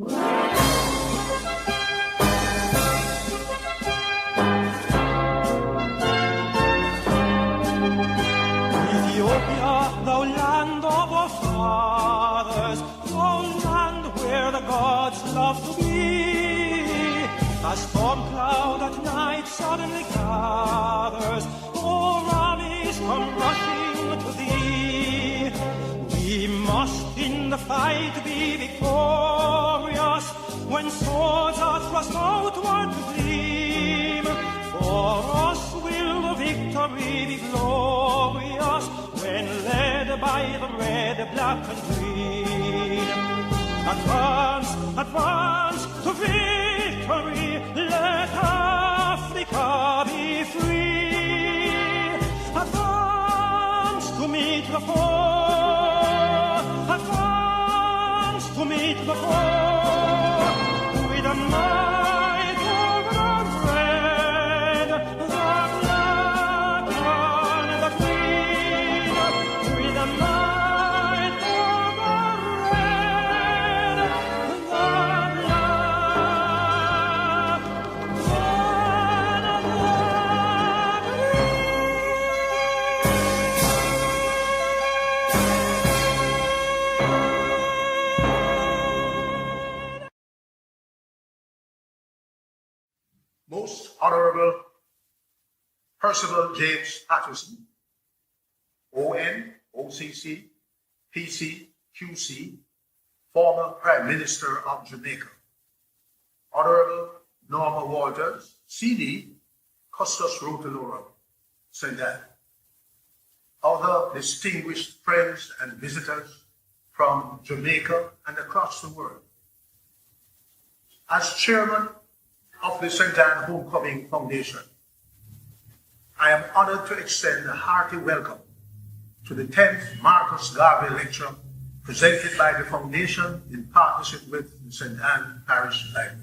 Ethiopia, thou land of our fathers, thou land where the gods love to be. A storm cloud at night suddenly gathers, all armies come rushing to thee. We must in the fight be victorious, when swords are thrust outward to gleam. For us will the victory be glorious, when led by the red, black and green. Advance, advance to victory, let Africa be free. Advance to meet the foe, advance to meet the foe, with a might of the red, the black and the green, with a might of the red, the black and the Most Honorable Percival James Patterson, ON, OCC, PC, QC, former Prime Minister of Jamaica. Honorable Norma Walters, CD, Custos Rotalorum, St. Anne. Other distinguished friends and visitors from Jamaica and across the world. As Chairman of the St. Anne Homecoming Foundation, I am honored to extend a hearty welcome to the 10th Marcus Garvey Lecture presented by the Foundation in partnership with the St. Anne Parish Library.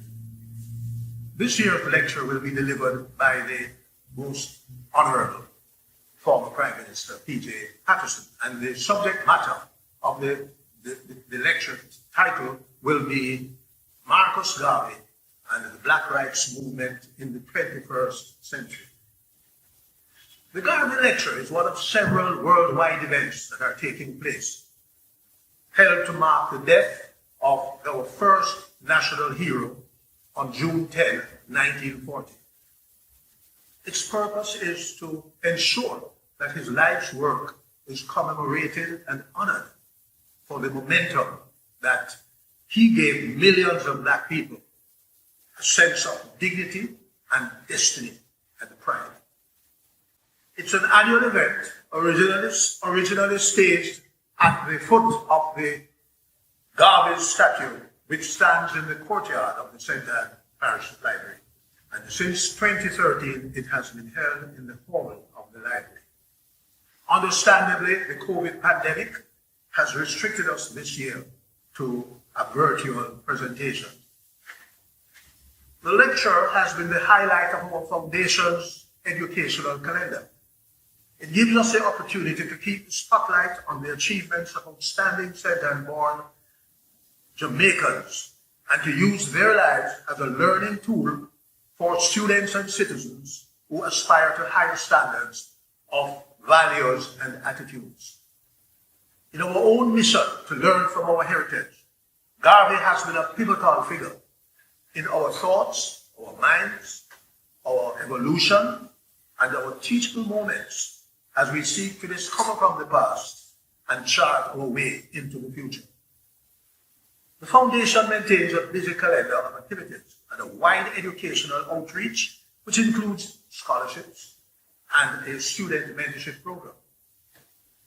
This year's lecture will be delivered by the Most Honorable former Prime Minister P.J. Patterson, and the subject matter of the lecture title will be Marcus Garvey and the Black Rights Movement in the 21st Century. The Garvey Lecture is one of several worldwide events that are taking place, held to mark the death of our first national hero on June 10, 1940. Its purpose is to ensure that his life's work is commemorated and honored for the momentum that he gave millions of Black people a sense of dignity and destiny and pride. It's an annual event originally staged at the foot of the Garvey statue, which stands in the courtyard of the St. Anne Parish Library. And since 2013, it has been held in the hall of the library. Understandably, the COVID pandemic has restricted us this year to a virtual presentation. The lecture has been the highlight of our foundation's educational calendar. It gives us the opportunity to keep the spotlight on the achievements of outstanding St. Anne-born Jamaicans and to use their lives as a learning tool for students and citizens who aspire to higher standards of values and attitudes. In our own mission to learn from our heritage, Garvey has been a pivotal figure in our thoughts, our minds, our evolution, and our teachable moments as we seek to discover from the past and chart our way into the future. The Foundation maintains a busy calendar of activities and a wide educational outreach, which includes scholarships and a student mentorship program.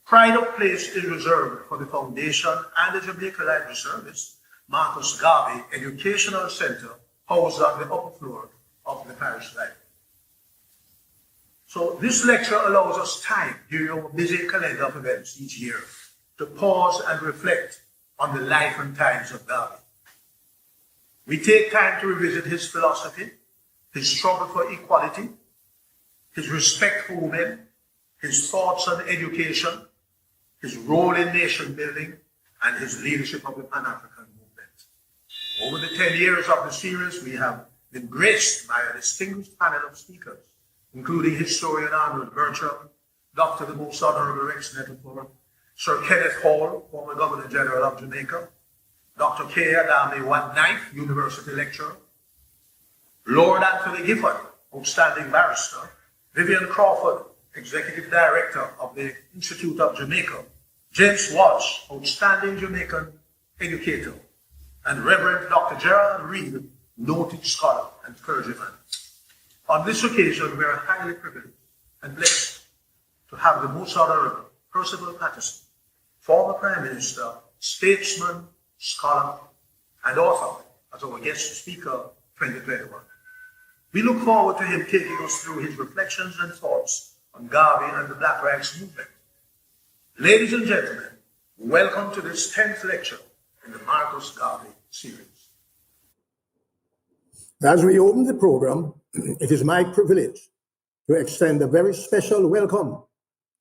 Pride of place is reserved for the Foundation and the Jamaica Library Service Marcus Garvey Educational Center, housed on the upper floor of the parish library. So this lecture allows us time during our busy calendar of events each year to pause and reflect on the life and times of Garvey. We take time to revisit his philosophy, his struggle for equality, his respect for women, his thoughts on education, his role in nation building, and his leadership of the Pan-African movement. Over the 10 years of the series, we have been graced by a distinguished panel of speakers, including historian Arnold Bertram, Dr. the Most Honorable Rex Nettleford, Sir Kenneth Hall, former Governor General of Jamaica, Dr. K. Adame White-Knight, University lecturer, Lord Anthony Gifford, outstanding barrister, Vivian Crawford, Executive Director of the Institute of Jamaica, James Walsh, outstanding Jamaican educator, and Reverend Dr. Gerald Reed, noted scholar and clergyman. On this occasion, we are highly privileged and blessed to have the Most Honorable Percival Patterson, former Prime Minister, statesman, scholar, and author, as our guest speaker 2021. We look forward to him taking us through his reflections and thoughts on Garvey and the Black Rights Movement. Ladies and gentlemen, welcome to this 10th lecture in the Marcus Garvey series. As we open the program, it is my privilege to extend a very special welcome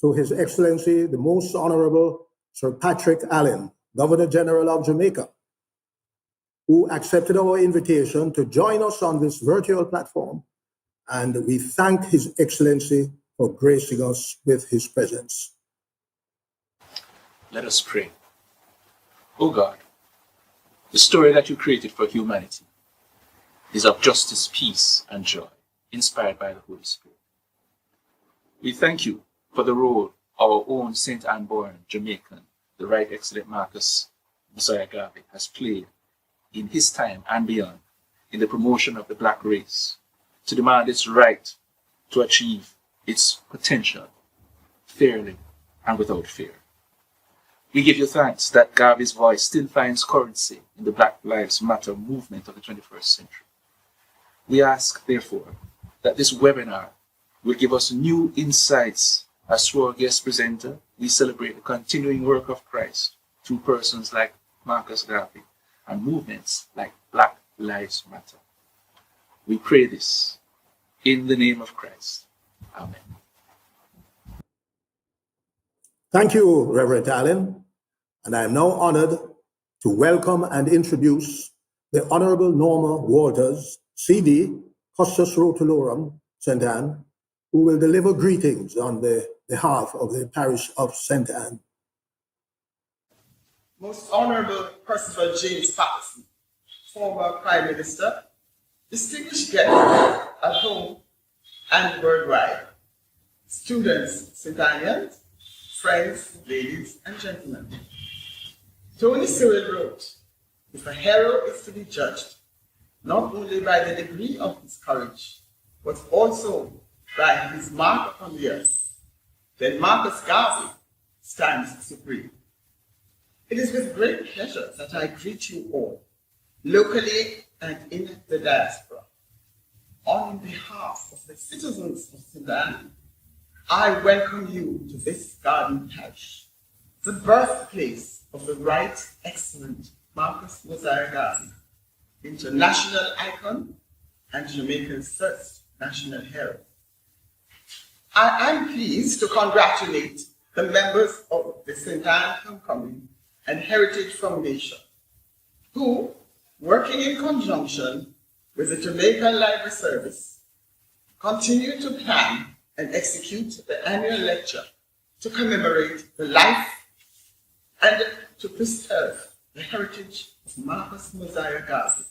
to His Excellency, the Most Honorable Sir Patrick Allen, Governor General of Jamaica, who accepted our invitation to join us on this virtual platform, and we thank His Excellency for gracing us with his presence. Let us pray. O God, the story that you created for humanity is of justice, peace, and joy, inspired by the Holy Spirit. We thank you for the role our own St. Anne-born Jamaican, the Right Excellent Marcus Mosiah Garvey, has played in his time and beyond in the promotion of the Black race to demand its right to achieve its potential fairly and without fear. We give you thanks that Garvey's voice still finds currency in the Black Lives Matter movement of the 21st century. We ask, therefore, that this webinar will give us new insights as through our guest presenter, we celebrate the continuing work of Christ through persons like Marcus Garvey and movements like Black Lives Matter. We pray this in the name of Christ. Amen. Thank you, Reverend Allen, and I am now honored to welcome and introduce the Honorable Norma Walters, CD, Custos Rotulorum, St. Anne, who will deliver greetings on the behalf of the parish of St. Anne. Most Honorable Percival James Patterson, former Prime Minister, distinguished guests at home and worldwide, students, St. Annians, friends, ladies, and gentlemen. Tony Sewell wrote, "If a hero is to be judged, not only by the degree of his courage, but also by his mark upon the earth, then Marcus Garvey stands supreme." It is with great pleasure that I greet you all, locally and in the diaspora. On behalf of the citizens of St. Anne, I welcome you to this garden parish, the birthplace of the Right Excellent Marcus Mosiah Garvey, international icon and Jamaica's first national hero. I am pleased to congratulate the members of the St. Anne Homecoming and Heritage Foundation, who, working in conjunction with the Jamaican Library Service, continue to plan and execute the annual lecture to commemorate the life and to preserve the heritage of Marcus Mosiah Garvey.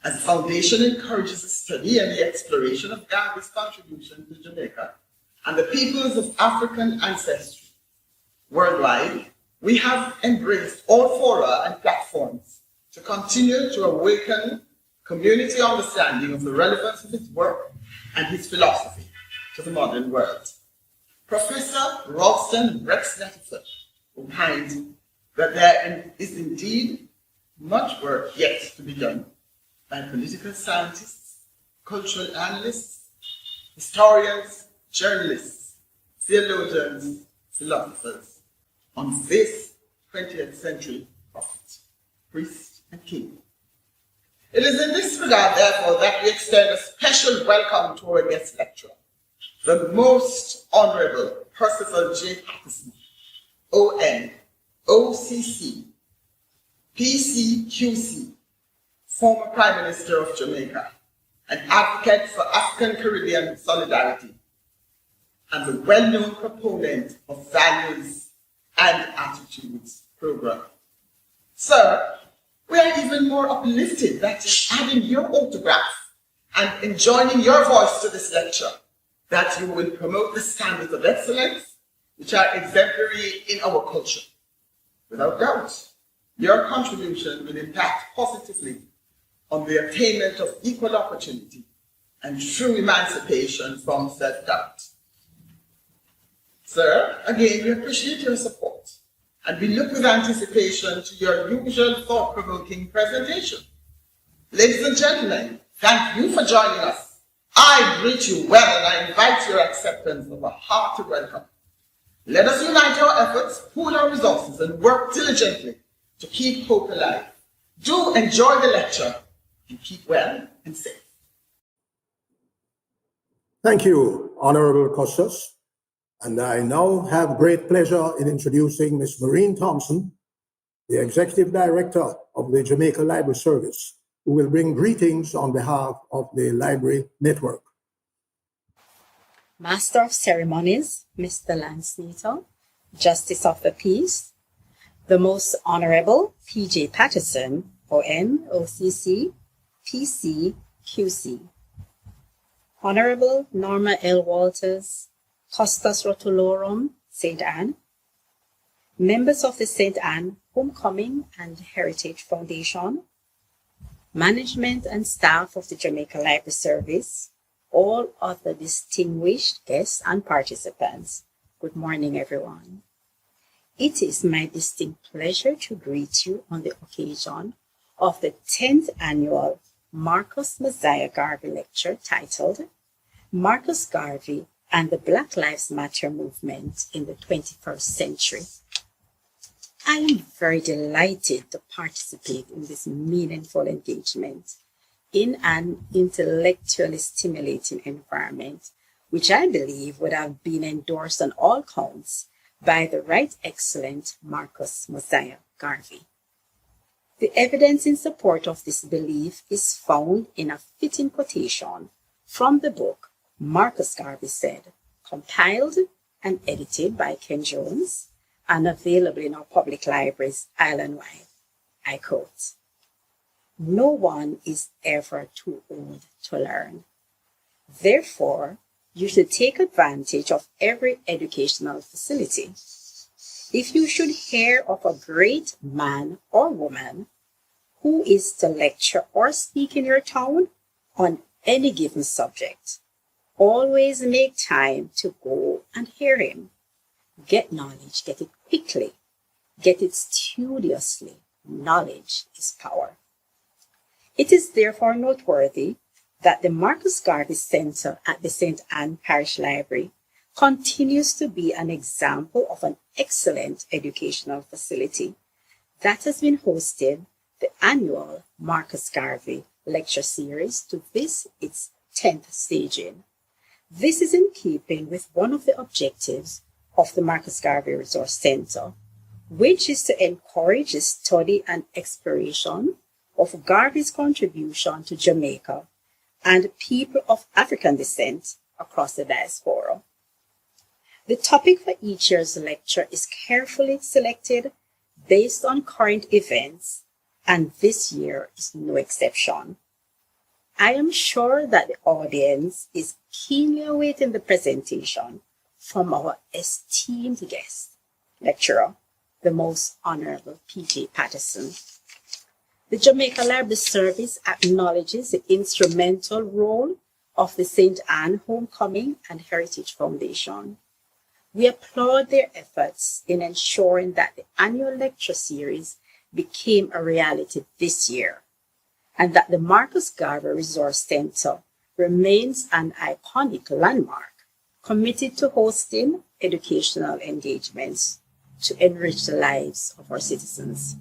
As the foundation encourages the study and the exploration of Garvey's contribution to Jamaica and the peoples of African ancestry worldwide, we have embraced all fora and platforms to continue to awaken community understanding of the relevance of his work and his philosophy to the modern world. Professor Ralston Rex Nettleford opined that there is indeed much work yet to be done by political scientists, cultural analysts, historians, journalists, theologians, philosophers on this 20th century prophet, priest, and king. It is in this regard, therefore, that we extend a special welcome to our guest lecturer, the Most Honorable Percival J. Patterson, ON, OCC, PCQC, former Prime Minister of Jamaica, an advocate for African Caribbean solidarity, and the well-known proponent of Values and Attitudes program. Sir, we are even more uplifted that in adding your autograph and in joining your voice to this lecture, that you will promote the standards of excellence which are exemplary in our culture. Without doubt, your contribution will impact positively on the attainment of equal opportunity and true emancipation from self-doubt. Sir, again, we appreciate your support, and we look with anticipation to your usual thought-provoking presentation. Ladies and gentlemen, thank you for joining us. I greet you well, and I invite your acceptance of a hearty welcome. Let us unite our efforts, pool our resources, and work diligently to keep hope alive. Do enjoy the lecture, and keep well and safe. Thank you, Honorable Costas. And I now have great pleasure in introducing Ms. Maureen Thompson, the Executive Director of the Jamaica Library Service, who will bring greetings on behalf of the Library Network. Master of Ceremonies, Mr. Lance Neato, Justice of the Peace, the Most Honorable P.J. Patterson, ON, OCC, PC, QC, Honorable Norma L. Walters, Costas Rotulorum, St. Anne, members of the St. Anne Homecoming and Heritage Foundation, management and staff of the Jamaica Library Service, all other distinguished guests and participants. Good morning, everyone. It is my distinct pleasure to greet you on the occasion of the 10th annual Marcus Mosiah Garvey Lecture titled Marcus Garvey and the Black Lives Matter Movement in the 21st Century. I am very delighted to participate in this meaningful engagement in an intellectually stimulating environment, which I believe would have been endorsed on all counts by the Right Excellent Marcus Mosiah Garvey. The evidence in support of this belief is found in a fitting quotation from the book Marcus Garvey Said, compiled and edited by Ken Jones and available in our public libraries island-wide. I quote, "No one is ever too old to learn. Therefore, you should take advantage of every educational facility. If you should hear of a great man or woman who is to lecture or speak in your town on any given subject, always make time to go and hear him. Get knowledge, get it quickly, get it studiously. Knowledge is power." It is therefore noteworthy that the Marcus Garvey Center at the St. Anne Parish Library continues to be an example of an excellent educational facility that has been hosted the annual Marcus Garvey Lecture Series to this its 10th staging. This is in keeping with one of the objectives of the Marcus Garvey Resource Center, which is to encourage the study and exploration of Garvey's contribution to Jamaica and people of African descent across the diaspora. The topic for each year's lecture is carefully selected based on current events, and this year is no exception. I am sure that the audience is keenly awaiting the presentation from our esteemed guest, lecturer, the Most Honorable P.J. Patterson. The Jamaica Library Service acknowledges the instrumental role of the St. Anne Homecoming and Heritage Foundation. We applaud their efforts in ensuring that the annual lecture series became a reality this year, and that the Marcus Garvey Resource Center remains an iconic landmark committed to hosting educational engagements to enrich the lives of our citizens.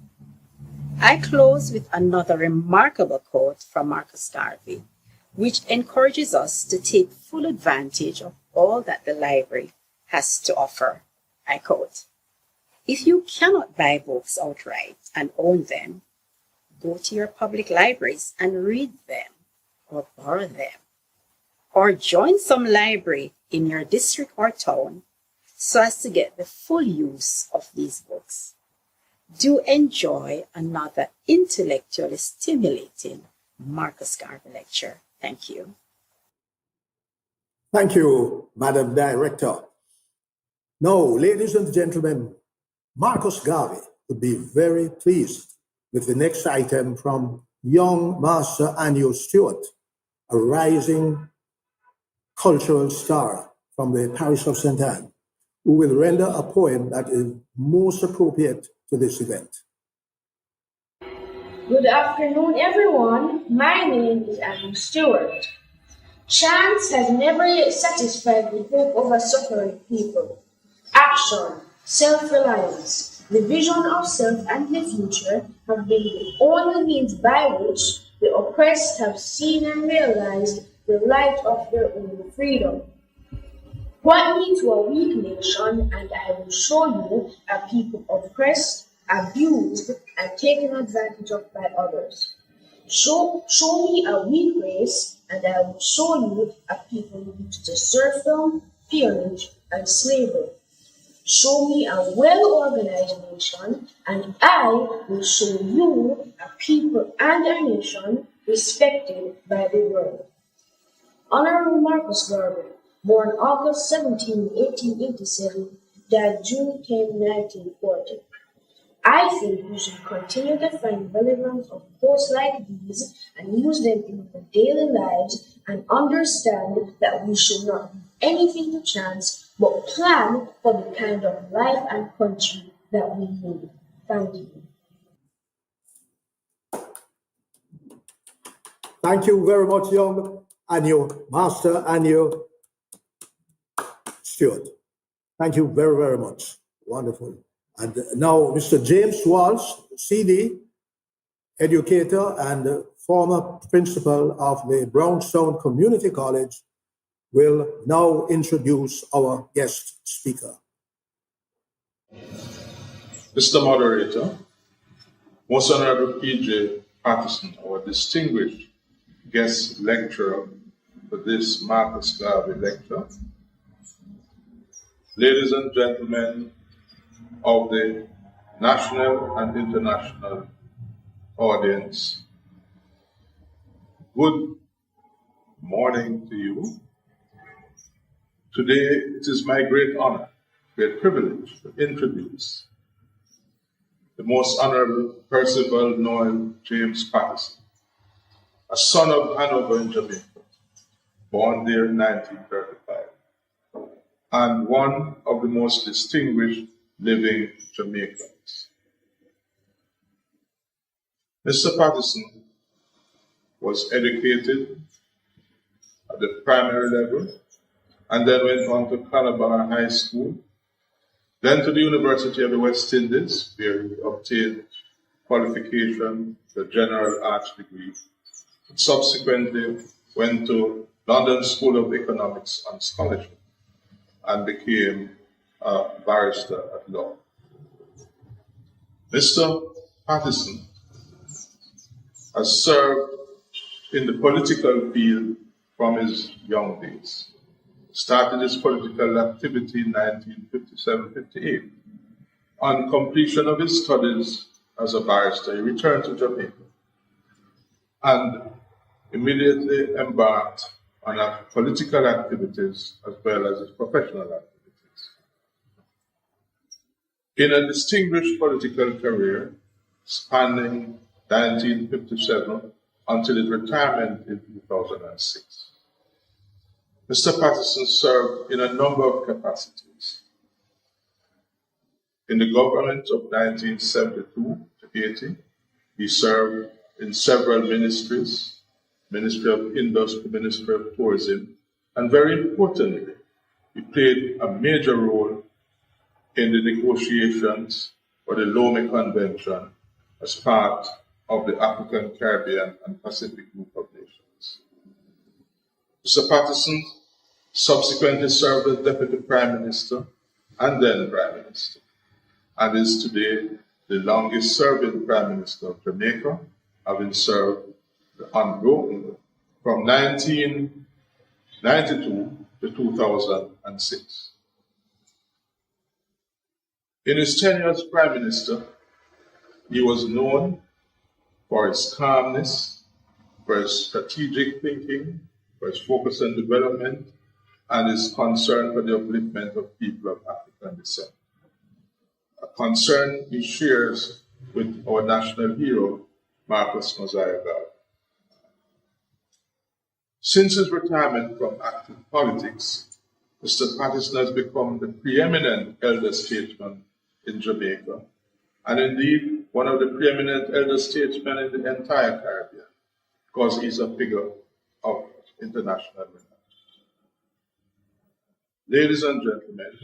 I close with another remarkable quote from Marcus Garvey, which encourages us to take full advantage of all that the library has to offer. I quote, "If you cannot buy books outright and own them, go to your public libraries and read them or borrow them, or join some library in your district or town so as to get the full use of these books. Do enjoy another intellectually stimulating Marcus Garvey lecture. Thank you. Thank you, Madam Director. Now, ladies and gentlemen, Marcus Garvey would be very pleased with the next item from young Master Anio Stewart, a rising cultural star from the parish of St. Anne, who will render a poem that is most appropriate to this event. Good afternoon, everyone. My name is Annie Stewart. Chance has never yet satisfied the hope of a suffering people. Action, self-reliance, the vision of self and the future have been the only means by which the oppressed have seen and realized the light of their own freedom. Point me to a weak nation, and I will show you a people oppressed, abused, and taken advantage of by others. Show me a weak race, and I will show you a people reduced to serfdom, peonage, and slavery. Show me a well-organized nation, and I will show you a people and a nation respected by the world. Honorable Marcus Garvey, born August 17, 1887, died June 10, 1940. I think we should continue to find relevance of quotes like these and use them in our daily lives and understand that we should not leave anything to chance but plan for the kind of life and country that we need. Thank you. Thank you very much, young Anio, Master Anio Stewart. Thank you very, very much. Wonderful. And now Mr. James Walsh, CD, educator and former principal of the Brownstone Community College, will now introduce our guest speaker. Mr. Moderator, Most Honorable P.J. Patterson, our distinguished guest lecturer for this Marcus Garvey lecture, ladies and gentlemen of the national and international audience, good morning to you. Today it is my great honor, great privilege to introduce the Most Honorable Percival Noel James Patterson, a son of Hanover in Jamaica, born there in 1935, and one of the most distinguished living Jamaicans. Mr. Patterson was educated at the primary level and then went on to Calabar High School, then to the University of the West Indies, where he obtained qualification, the general arts degree, and subsequently went to London School of Economics on scholarship and became a barrister at law. Mr. Patterson has served in the political field from his young days. Started his political activity in 1957-58. On completion of his studies as a barrister, he returned to Jamaica and immediately embarked on political activities as well as his professional activities. In a distinguished political career spanning 1957 until his retirement in 2006, Mr. Patterson served in a number of capacities. In the government of 1972 to 80, he served in several ministries, Ministry of Industry, Ministry of Tourism, and very importantly, he played a major role in the negotiations for the Lomé Convention as part of the African, Caribbean, and Pacific Group of Nations. Mr. Patterson subsequently served as Deputy Prime Minister and then Prime Minister, and is today the longest serving Prime Minister of Jamaica having served unbroken from 1992 to 2006. In his tenure as Prime Minister, he was known for his calmness, for his strategic thinking, for his focus on development, and his concern for the upliftment of people of African descent. A concern he shares with our national hero, Marcus Mosiah Garvey. Since his retirement from active politics, Mr. Patterson has become the preeminent elder statesman in Jamaica, and indeed one of the preeminent elder statesmen in the entire Caribbean, because he's a figure of international renown. Ladies and gentlemen,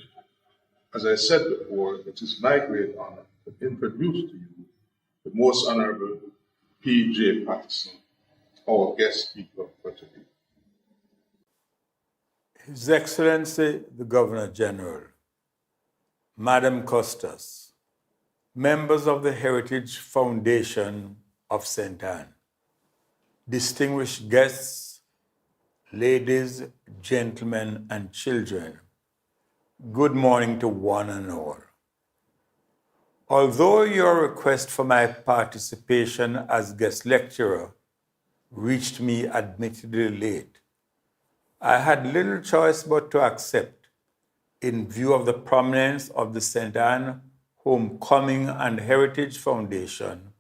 as I said before, it is my great honor to introduce to you the Most Honorable P.J. Patterson, our guest speaker for today. His Excellency the Governor General, Madam Costas, members of the Heritage Foundation of St. Anne, distinguished guests, ladies, gentlemen, and children, good morning to one and all. Although your request for my participation as guest lecturer reached me admittedly late, I had little choice but to accept in view of the prominence of the St. Anne Homecoming and Heritage Foundation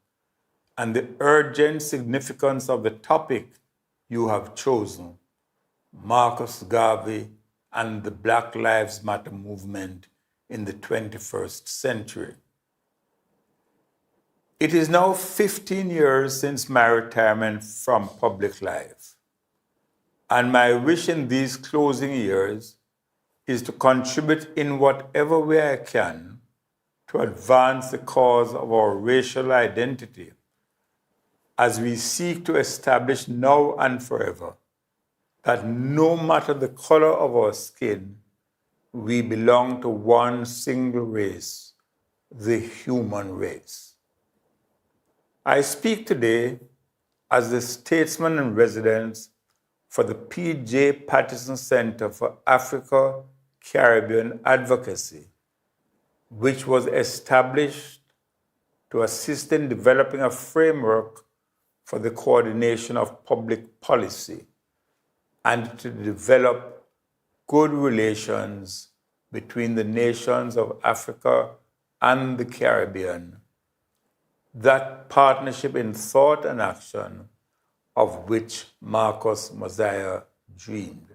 and the urgent significance of the topic you have chosen, Marcus Garvey and the Black Lives Matter movement in the 21st century. It is now 15 years since my retirement from public life, and my wish in these closing years is to contribute in whatever way I can to advance the cause of our racial identity as we seek to establish now and forever that no matter the color of our skin, we belong to one single race, the human race. I speak today as the statesman in residence for the P.J. Patterson Center for Africa Caribbean Advocacy, which was established to assist in developing a framework for the coordination of public policy and to develop good relations between the nations of Africa and the Caribbean, that partnership in thought and action of which Marcus Mosiah dreamed.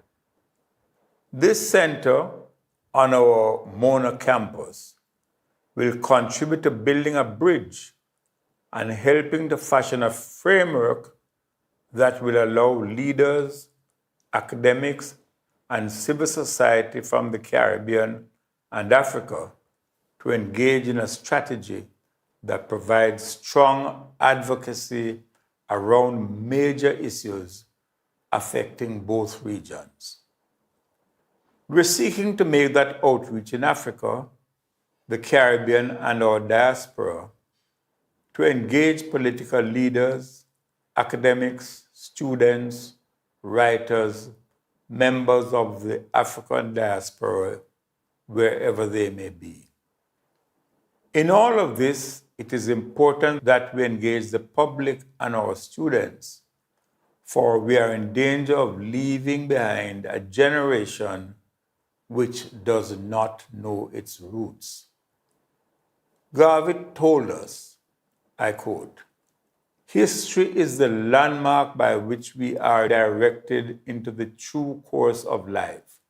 This center on our Mona campus will contribute to building a bridge and helping to fashion a framework that will allow leaders, academics, and civil society from the Caribbean and Africa to engage in a strategy that provides strong advocacy around major issues affecting both regions. We're seeking to make that outreach in Africa, the Caribbean, and our diaspora to engage political leaders, academics, students, writers, members of the African diaspora, wherever they may be. In all of this, it is important that we engage the public and our students, for we are in danger of leaving behind a generation which does not know its roots. Garvey told us, I quote, "History is the landmark by which we are directed into the true course of life.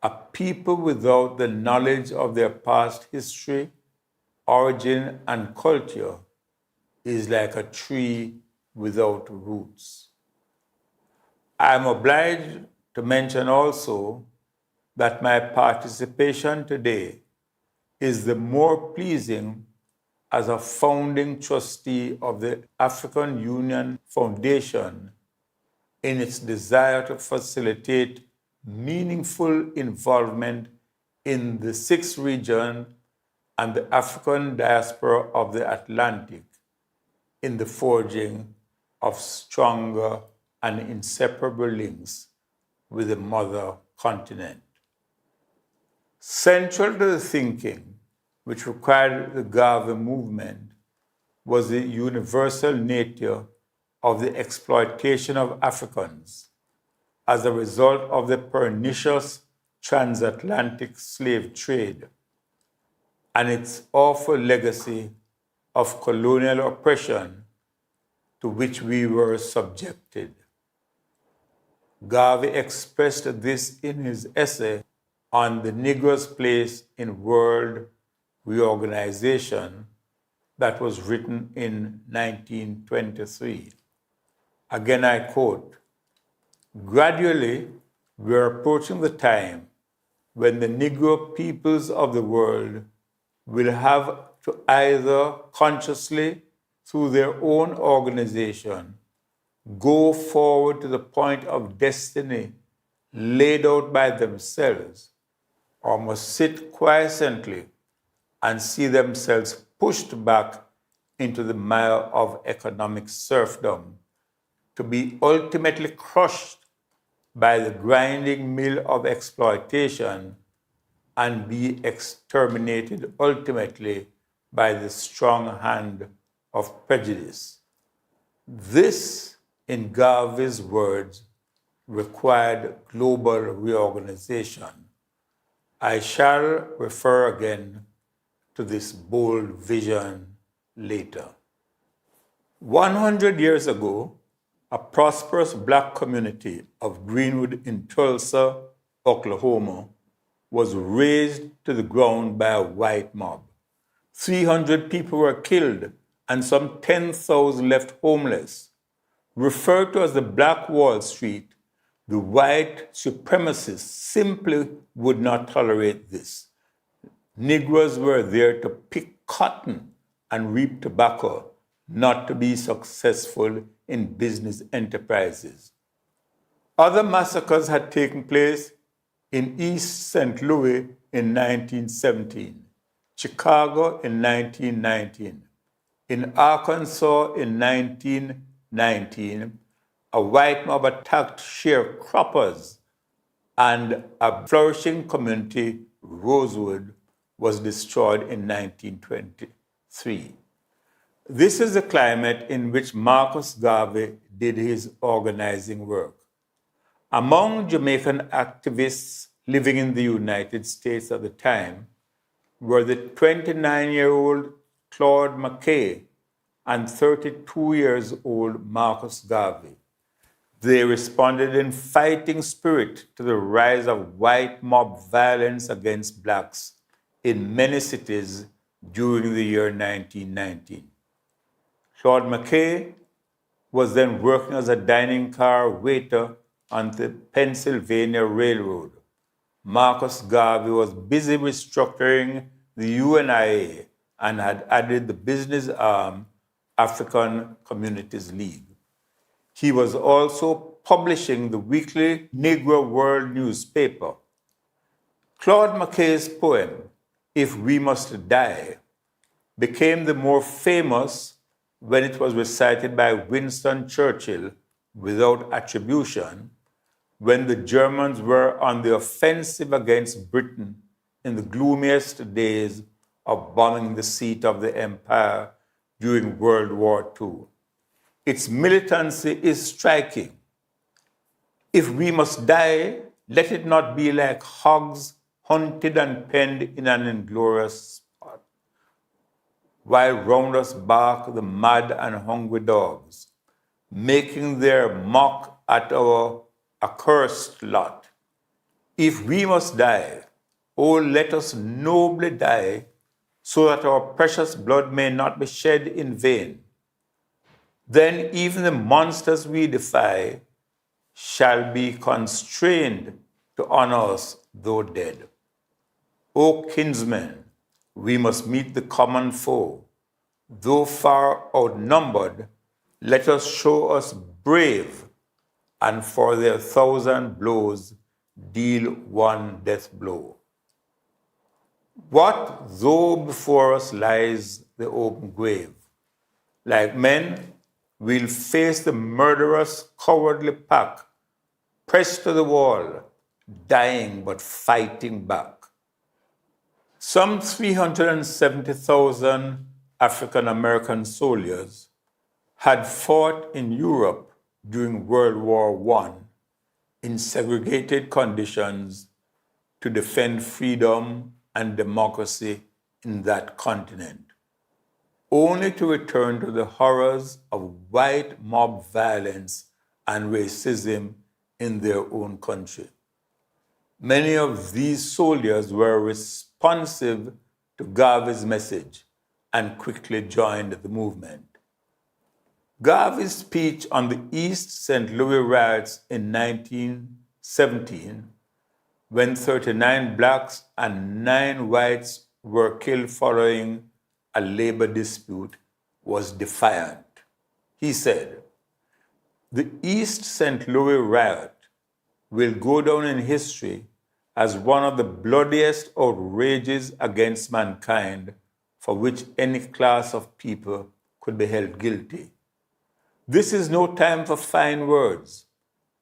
A people without the knowledge of their past history, origin, and culture is like a tree without roots." I am obliged to mention also that my participation today is the more pleasing as a founding trustee of the African Union Foundation in its desire to facilitate meaningful involvement in the sixth region and the African diaspora of the Atlantic, in the forging of stronger and inseparable links with the mother continent. Central to the thinking which required the Garvey movement was the universal nature of the exploitation of Africans as a result of the pernicious transatlantic slave trade and its awful legacy of colonial oppression to which we were subjected. Garvey expressed this in his essay on the Negro's place in world reorganization that was written in 1923. Again, I quote, "Gradually, we are approaching the time when the Negro peoples of the world will have to either consciously, through their own organization, go forward to the point of destiny laid out by themselves, or must sit quiescently and see themselves pushed back into the mire of economic serfdom, to be ultimately crushed by the grinding mill of exploitation and be exterminated ultimately by the strong hand of prejudice." This, in Garvey's words, required global reorganization. I shall refer again to this bold vision later. 100 years ago, a prosperous black community of Greenwood in Tulsa, Oklahoma, was razed to the ground by a white mob. 300 people were killed and some 10,000 left homeless. Referred to as the Black Wall Street, the white supremacists simply would not tolerate this. Negroes were there to pick cotton and reap tobacco, not to be successful in business enterprises. Other massacres had taken place in East St. Louis in 1917, Chicago in 1919. In Arkansas in 1919, a white mob attacked sharecroppers, and a flourishing community, Rosewood, was destroyed in 1923. This is the climate in which Marcus Garvey did his organizing work. Among Jamaican activists living in the United States at the time were the 29-year-old Claude McKay and 32-year-old Marcus Garvey. They responded in fighting spirit to the rise of white mob violence against blacks in many cities during the year 1919. Claude McKay was then working as a dining car waiter on the Pennsylvania Railroad. Marcus Garvey was busy restructuring the UNIA and had added the business arm, African Communities League. He was also publishing the weekly Negro World newspaper. Claude McKay's poem, "If We Must Die," became the more famous when it was recited by Winston Churchill without attribution when the Germans were on the offensive against Britain in the gloomiest days of bombing the seat of the empire during World War II. Its militancy is striking. If we must die, let it not be like hogs hunted and penned in an inglorious spot, while round us bark the mad and hungry dogs, making their mock at our accursed lot. If we must die, oh, let us nobly die, so that our precious blood may not be shed in vain. Then even the monsters we defy shall be constrained to honor us, though dead. O kinsmen, we must meet the common foe. Though far outnumbered, let us show us brave, and for their 1,000 blows deal one death blow. What though before us lies the open grave? Like men, we'll face the murderous, cowardly pack, pressed to the wall, dying but fighting back. Some 370,000 African American soldiers had fought in Europe during World War I in segregated conditions to defend freedom and democracy in that continent, only to return to the horrors of white mob violence and racism in their own country. Many of these soldiers were responsive to Garvey's message and quickly joined the movement. Garvey's speech on the East St. Louis riots in 1917, when 39 blacks and 9 whites were killed following a labor dispute, was defiant. He said, "The East St. Louis riot will go down in history as one of the bloodiest outrages against mankind for which any class of people could be held guilty. This is no time for fine words,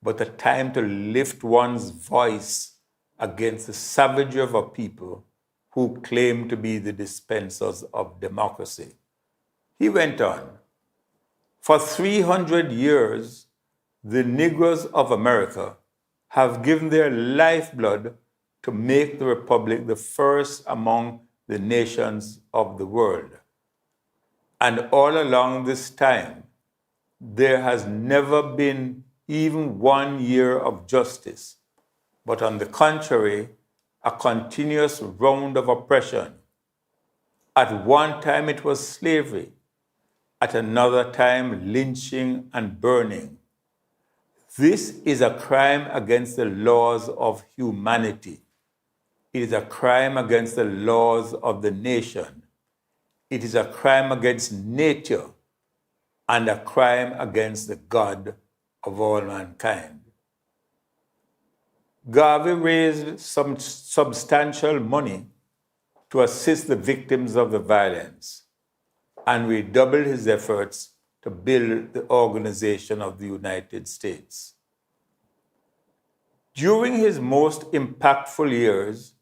but a time to lift one's voice against the savagery of a people who claim to be the dispensers of democracy." He went on, "For 300 years, the Negroes of America have given their lifeblood to make the Republic the first among the nations of the world. And all along this time, there has never been even 1 year of justice, but on the contrary, a continuous round of oppression. At one time it was slavery, at another time lynching and burning. This is a crime against the laws of humanity. It is a crime against the laws of the nation. It is a crime against nature and a crime against the God of all mankind." Garvey raised some substantial money to assist the victims of the violence and redoubled his efforts to build the Organization of the United States. During his most impactful years,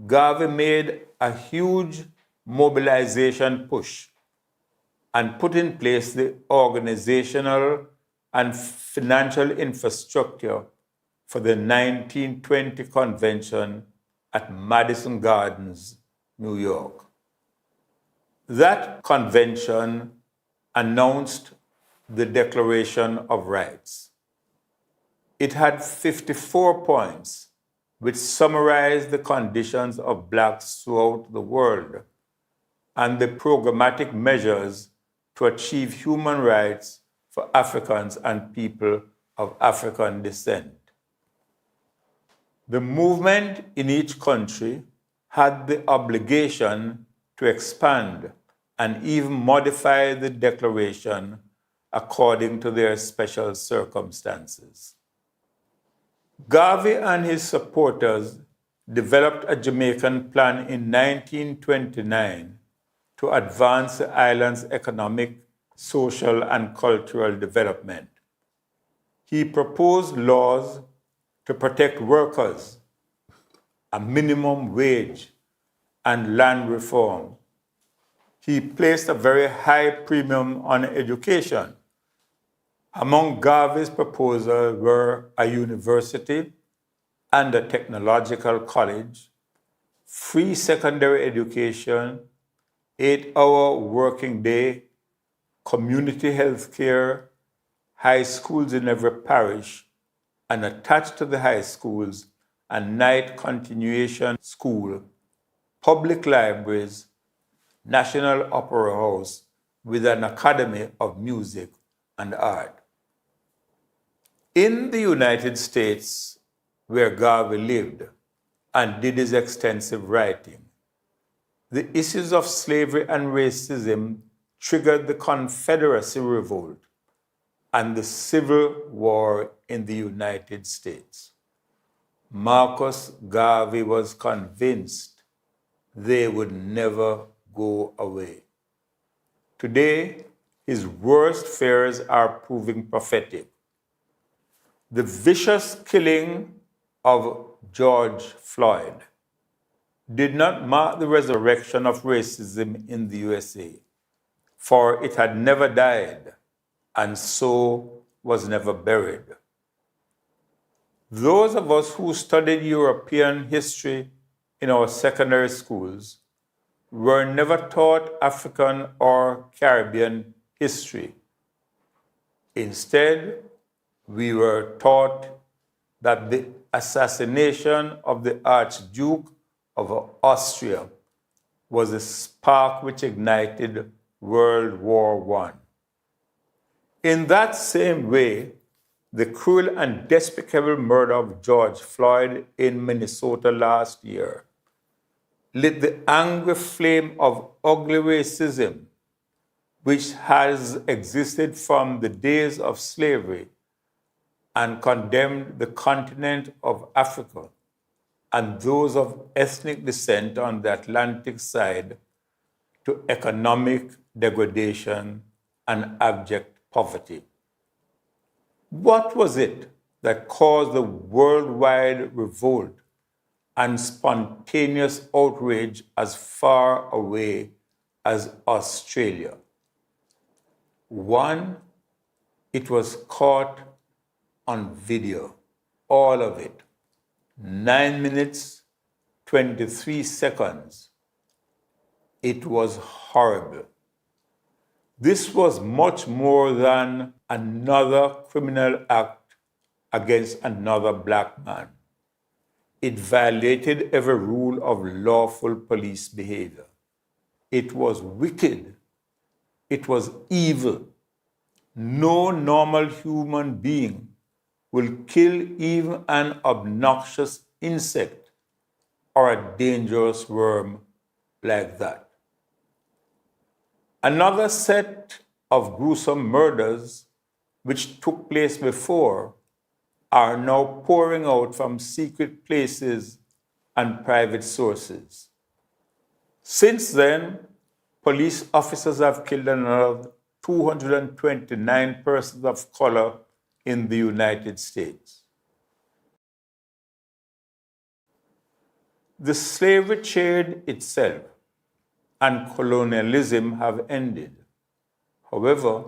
Garvey made a huge mobilization push and put in place the organizational and financial infrastructure for the 1920 convention at Madison Gardens, New York. That convention announced the Declaration of Rights. It had 54 points which summarized the conditions of blacks throughout the world and the programmatic measures to achieve human rights for Africans and people of African descent. The movement in each country had the obligation to expand and even modify the declaration according to their special circumstances. Garvey and his supporters developed a Jamaican plan in 1929 to advance the island's economic, social, and cultural development. He proposed laws to protect workers, a minimum wage, and land reform. He placed a very high premium on education. Among Garvey's proposals were a university and a technological college, free secondary education, 8-hour working day, community health care, high schools in every parish, and attached to the high schools, a night continuation school, public libraries, National Opera House with an academy of music and art. In the United States, where Garvey lived and did his extensive writing, the issues of slavery and racism triggered the Confederacy Revolt and the Civil War in the United States. Marcus Garvey was convinced they would never go away. Today, his worst fears are proving prophetic. The vicious killing of George Floyd did not mark the resurrection of racism in the USA, for it had never died and so was never buried. Those of us who studied European history in our secondary schools were never taught African or Caribbean history. Instead, we were taught that the assassination of the Archduke of Austria was a spark which ignited World War I. In that same way, the cruel and despicable murder of George Floyd in Minnesota last year lit the angry flame of ugly racism, which has existed from the days of slavery and condemned the continent of Africa and those of ethnic descent on the Atlantic side to economic degradation and abject poverty. What was it that caused the worldwide revolt and spontaneous outrage as far away as Australia? One, it was caught on video, all of it, 9 minutes, 23 seconds. It was horrible. This was much more than another criminal act against another black man. It violated every rule of lawful police behavior. It was wicked. It was evil. No normal human being will kill even an obnoxious insect or a dangerous worm like that. Another set of gruesome murders which took place before are now pouring out from secret places and private sources. Since then, police officers have killed another 229 persons of color in the United States. The slavery trade itself and colonialism have ended. However,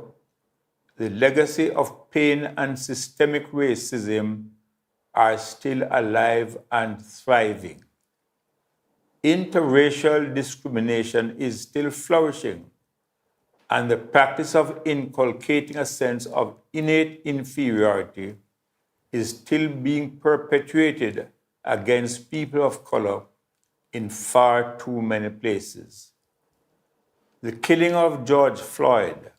the legacy of pain and systemic racism are still alive and thriving. Interracial discrimination is still flourishing, and the practice of inculcating a sense of innate inferiority is still being perpetuated against people of color in far too many places. The killing of George Floyd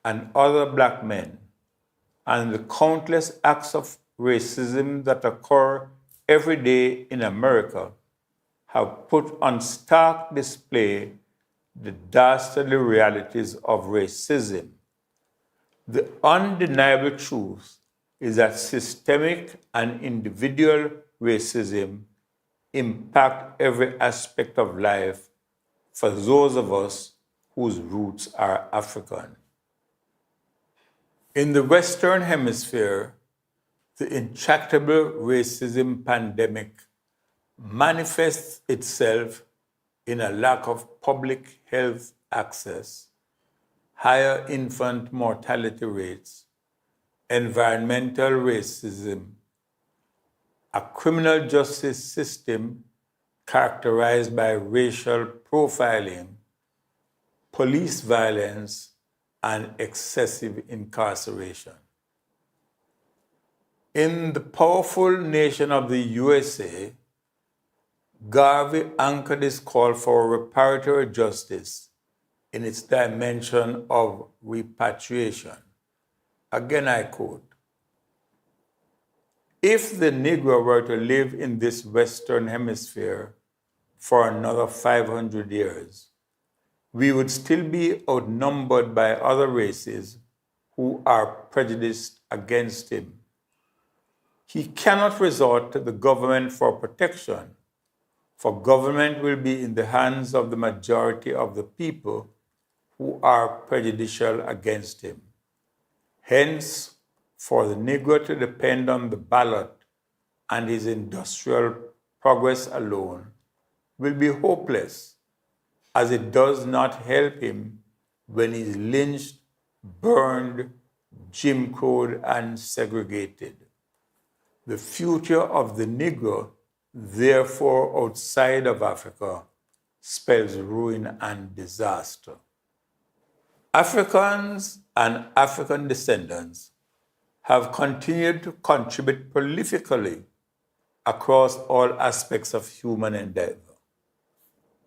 and other black men, and the countless acts of racism that occur every day in America have put on stark display the dastardly realities of racism. The undeniable truth is that systemic and individual racism impact every aspect of life for those of us whose roots are African. In the Western Hemisphere, the intractable racism pandemic manifests itself in a lack of public health access, higher infant mortality rates, environmental racism, a criminal justice system characterized by racial profiling, police violence, and excessive incarceration. In the powerful nation of the USA, Garvey anchored his call for reparatory justice in its dimension of repatriation. Again, I quote, "If the Negro were to live in this Western Hemisphere for another 500 years, we would still be outnumbered by other races who are prejudiced against him. He cannot resort to the government for protection, for government will be in the hands of the majority of the people who are prejudicial against him. Hence, for the Negro to depend on the ballot and his industrial progress alone will be hopeless, as it does not help him when he is lynched, burned, Jim crowed, and segregated. The future of the Negro, therefore, outside of Africa, spells ruin and disaster. Africans and African descendants have continued to contribute prolifically across all aspects of human endeavor.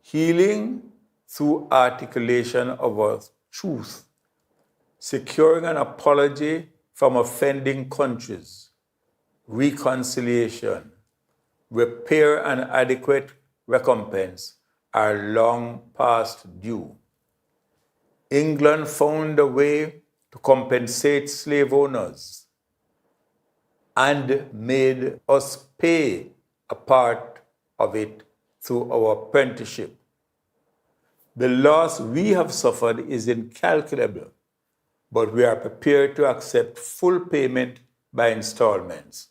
Healing through articulation of our truth, securing an apology from offending countries, reconciliation, repair, and adequate recompense are long past due. England found a way to compensate slave owners and made us pay a part of it through our apprenticeship. The loss we have suffered is incalculable, but we are prepared to accept full payment by installments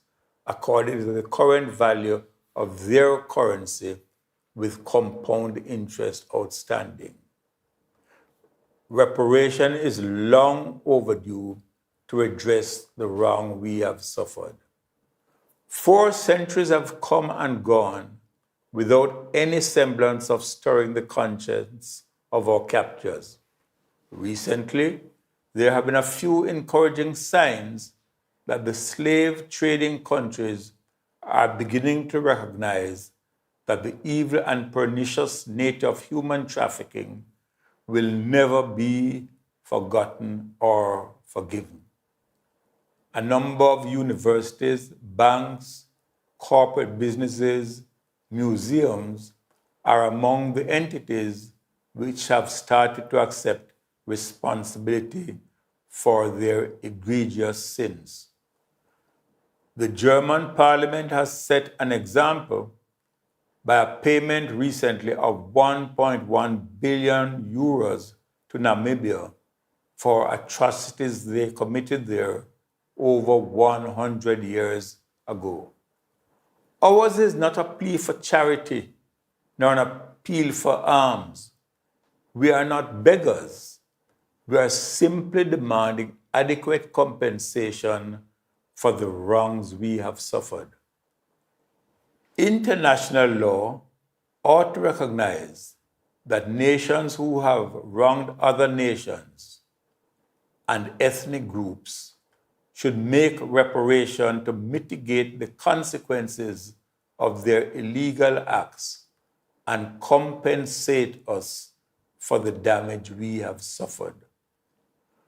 according to the current value of their currency with compound interest outstanding. Reparation is long overdue to address the wrong we have suffered. 4 centuries have come and gone without any semblance of stirring the conscience of our captors. Recently, there have been a few encouraging signs that the slave trading countries are beginning to recognize that the evil and pernicious nature of human trafficking will never be forgotten or forgiven. A number of universities, banks, corporate businesses, museums are among the entities which have started to accept responsibility for their egregious sins. The German parliament has set an example by a payment recently of 1.1 billion euros to Namibia for atrocities they committed there over 100 years ago. Ours is not a plea for charity, nor an appeal for alms. We are not beggars. We are simply demanding adequate compensation for the wrongs we have suffered. International law ought to recognize that nations who have wronged other nations and ethnic groups should make reparation to mitigate the consequences of their illegal acts and compensate us for the damage we have suffered.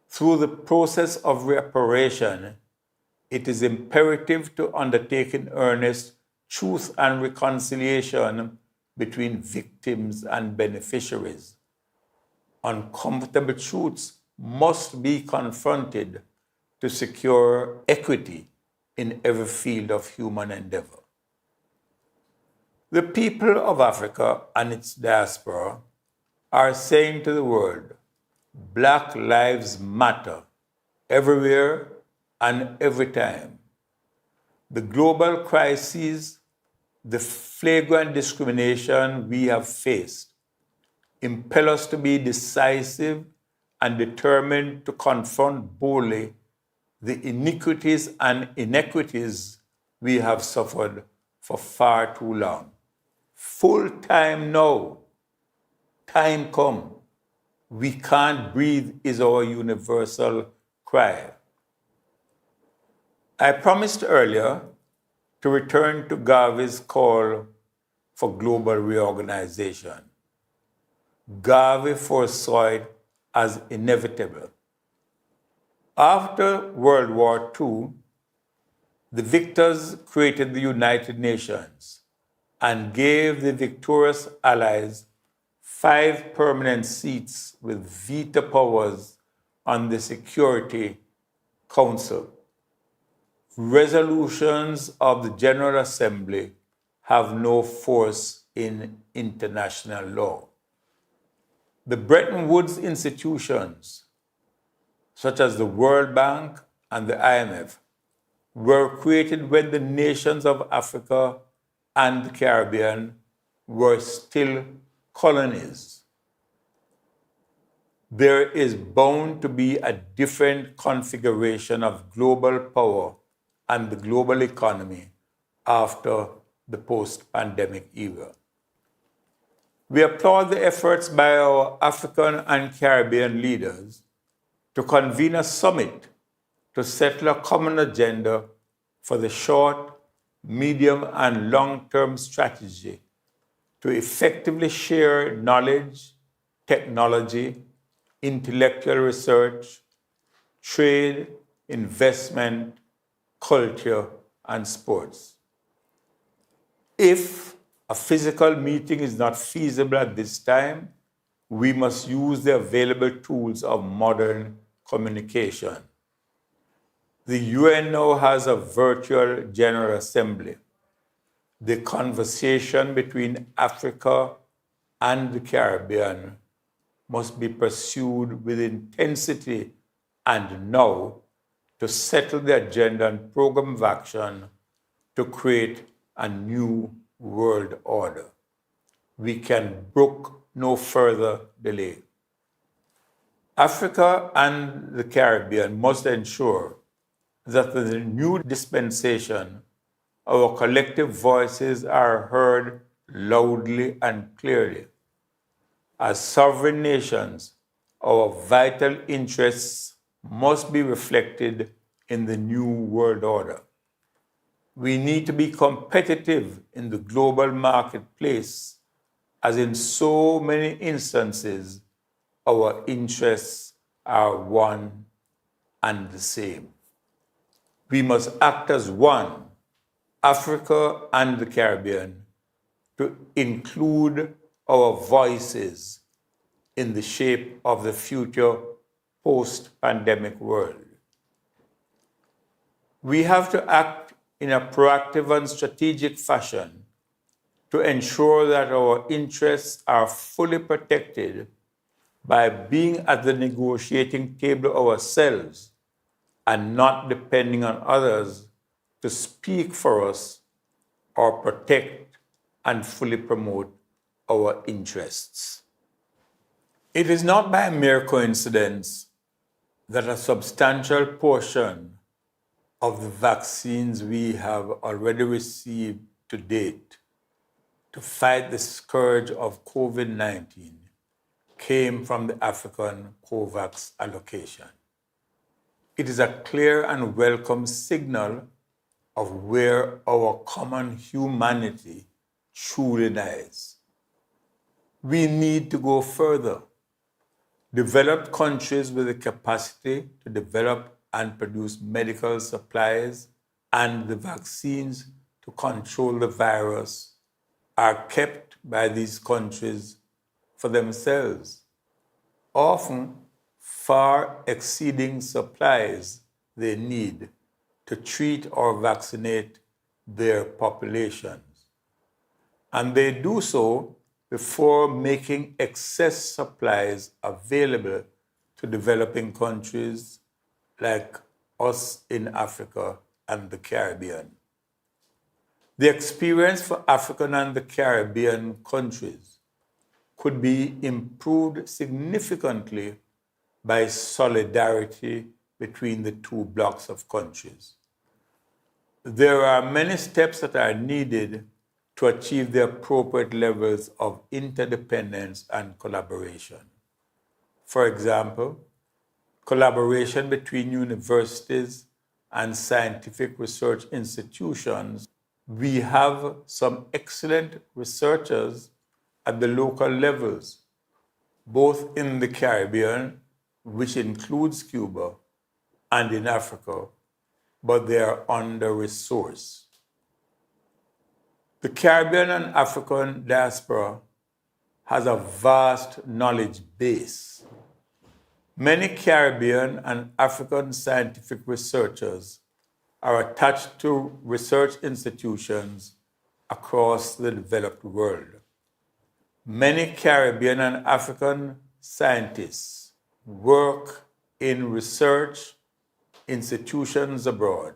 Through the process of reparation, it is imperative to undertake in earnest truth and reconciliation between victims and beneficiaries. Uncomfortable truths must be confronted to secure equity in every field of human endeavor. The people of Africa and its diaspora are saying to the world, Black Lives Matter, everywhere and every time. The global crises, the flagrant discrimination we have faced, impel us to be decisive and determined to confront boldly the iniquities and inequities we have suffered for far too long. Full time now. Time come. We can't breathe is our universal cry. I promised earlier to return to Garvey's call for global reorganization. Garvey foresaw it as inevitable. After World War II, the victors created the United Nations and gave the victorious allies 5 permanent seats with veto powers on the Security Council. Resolutions of the General Assembly have no force in international law. The Bretton Woods institutions, such as the World Bank and the IMF, were created when the nations of Africa and the Caribbean were still colonies. There is bound to be a different configuration of global power and the global economy after the post-pandemic era. We applaud the efforts by our African and Caribbean leaders to convene a summit to settle a common agenda for the short, medium, and long-term strategy to effectively share knowledge, technology, intellectual research, trade, investment, culture, and sports. If a physical meeting is not feasible at this time, we must use the available tools of modern communication. The UN now has a virtual General Assembly. The conversation between Africa and the Caribbean must be pursued with intensity and now to settle the agenda and program of action to create a new world order. We can brook no further delay. Africa and the Caribbean must ensure that in the new dispensation, our collective voices are heard loudly and clearly. As sovereign nations, our vital interests must be reflected in the new world order. We need to be competitive in the global marketplace, as in so many instances, our interests are one and the same. We must act as one, Africa and the Caribbean, to include our voices in the shape of the future post-pandemic world. We have to act in a proactive and strategic fashion to ensure that our interests are fully protected by being at the negotiating table ourselves and not depending on others to speak for us or protect and fully promote our interests. It is not by mere coincidence that a substantial portion of the vaccines we have already received to date to fight the scourge of COVID-19 came from the African COVAX allocation. It is a clear and welcome signal of where our common humanity truly lies. We need to go further. Developed countries with the capacity to develop and produce medical supplies and the vaccines to control the virus are kept by these countries for themselves, often far exceeding supplies they need to treat or vaccinate their populations. And they do so before making excess supplies available to developing countries like us in Africa and the Caribbean. The experience for African and the Caribbean countries could be improved significantly by solidarity between the two blocks of countries. There are many steps that are needed to achieve the appropriate levels of interdependence and collaboration. For example, collaboration between universities and scientific research institutions. We have some excellent researchers at the local levels, both in the Caribbean, which includes Cuba, and in Africa, but they are under-resourced. The Caribbean and African diaspora has a vast knowledge base. Many Caribbean and African scientific researchers are attached to research institutions across the developed world. Many Caribbean and African scientists work in research institutions abroad.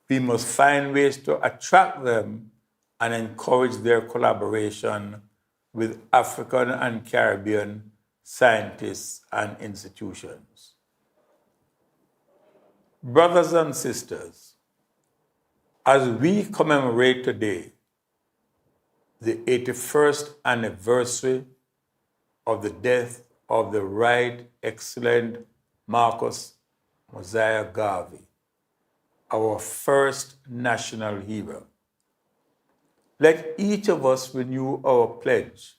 We must find ways to attract them and encourage their collaboration with African and Caribbean scientists and institutions. Brothers and sisters, as we commemorate today the 81st anniversary of the death of the Right Excellent Marcus Mosiah Garvey, our first national hero, let each of us renew our pledge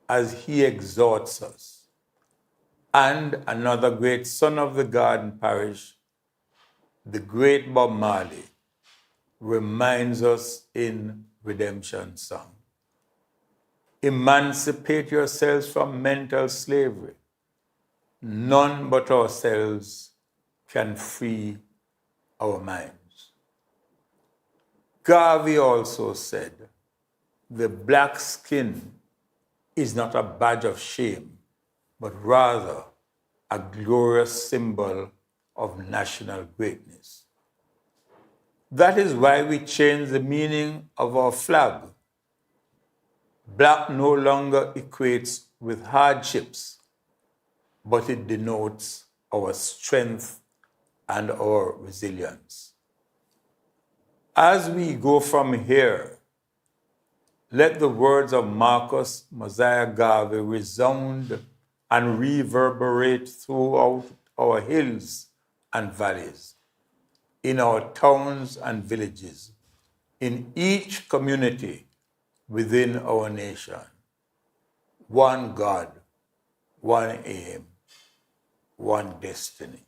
as he exhorts us. And another great son of the Garden Parish, the great Bob Marley, reminds us in Redemption Song. Emancipate yourselves from mental slavery. None but ourselves can free our minds. Garvey also said, the black skin is not a badge of shame, but rather a glorious symbol of national greatness. That is why we changed the meaning of our flag. Black no longer equates with hardships, but it denotes our strength and our resilience. As we go from here, let the words of Marcus Mosiah Garvey resound and reverberate throughout our hills and valleys, in our towns and villages, in each community within our nation. One God, one aim, one destiny.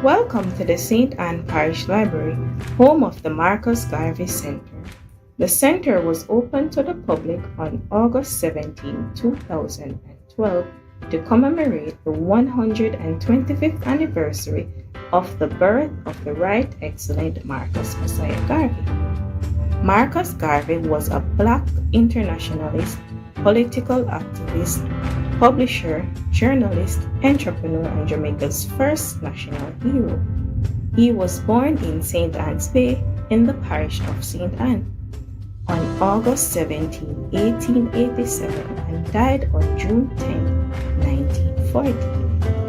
Welcome to the St. Anne Parish Library, home of the Marcus Garvey Center. The center was opened to the public on August 17, 2012 to commemorate the 125th anniversary of the birth of the Right Excellent Marcus Mosiah Garvey. Marcus Garvey was a Black internationalist, political activist, publisher, journalist, entrepreneur, and Jamaica's first national hero. He was born in St. Anne's Bay in the parish of St. Anne on August 17, 1887 and died on June 10, 1940.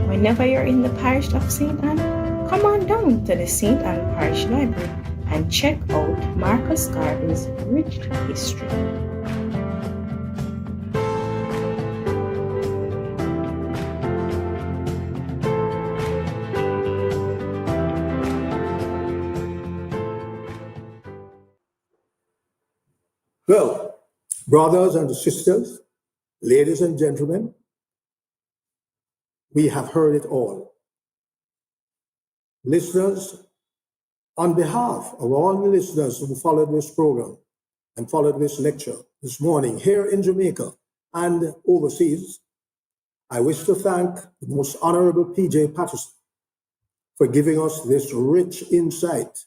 Whenever you're in the parish of St. Anne, come on down to the St. Anne Parish Library and check out Marcus Garvey's rich history. Well, brothers and sisters, ladies and gentlemen, we have heard it all. Listeners, on behalf of all the listeners who followed this program and followed this lecture this morning here in Jamaica and overseas, I wish to thank the Most Honorable P.J. Patterson for giving us this rich insight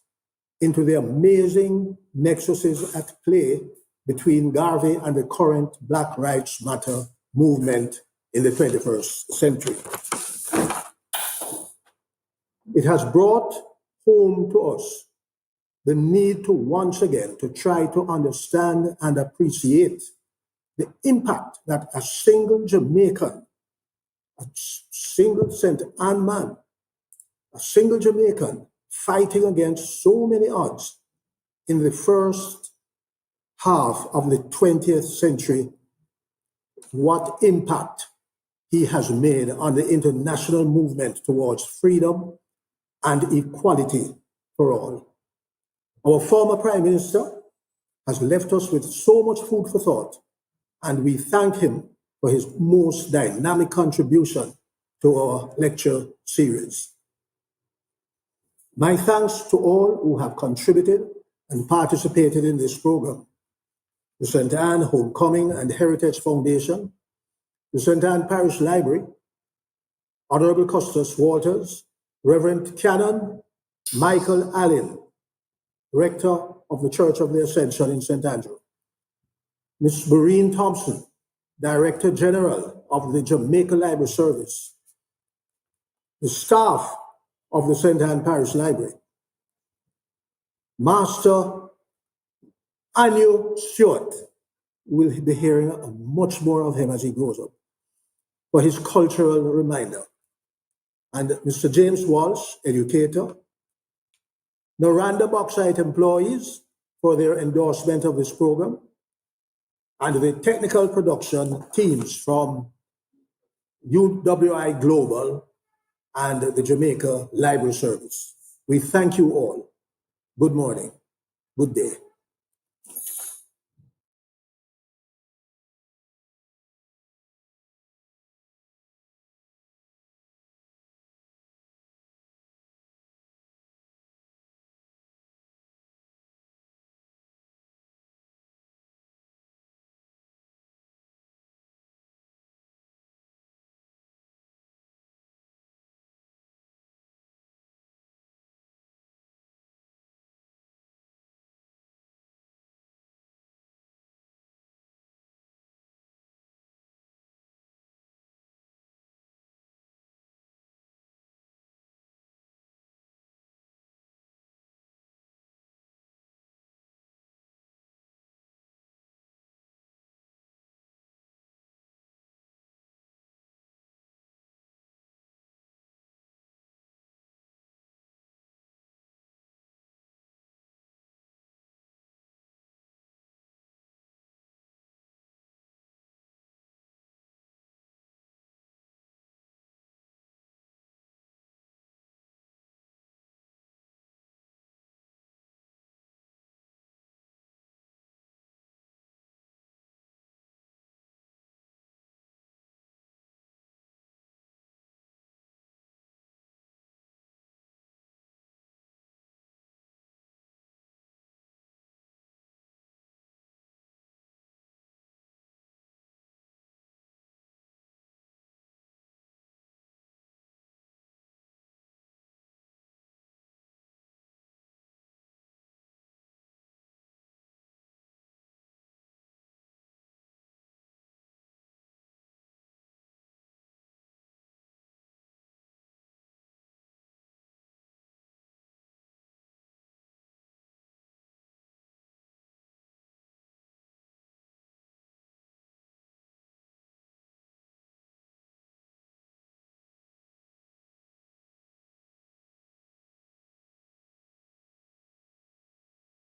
into the amazing nexuses at play between Garvey and the current Black Rights Matter movement in the 21st century. It has brought home to us the need to once again to try to understand and appreciate the impact that a single Jamaican, a single St. Anne man, a single Jamaican fighting against so many odds in the first half of the 20th century, what impact he has made on the international movement towards freedom and equality for all. Our former Prime Minister has left us with so much food for thought, and we thank him for his most dynamic contribution to our lecture series. My thanks to all who have contributed and participated in this program. The St. Anne Homecoming and Heritage Foundation, the St. Anne Parish Library, Honorable Custis Walters, Reverend Canon Michael Allen, Rector of the Church of the Ascension in St. Andrew, Miss Maureen Thompson, Director General of the Jamaica Library Service, the staff of the St. Anne Parish Library, Master Anu Stewart. We'll be hearing much more of him as he grows up, for his cultural reminder. And Mr. James Walsh, educator, Noranda Bauxite employees for their endorsement of this program, and the technical production teams from UWI Global and the Jamaica Library Service. We thank you all. Good morning. Good day.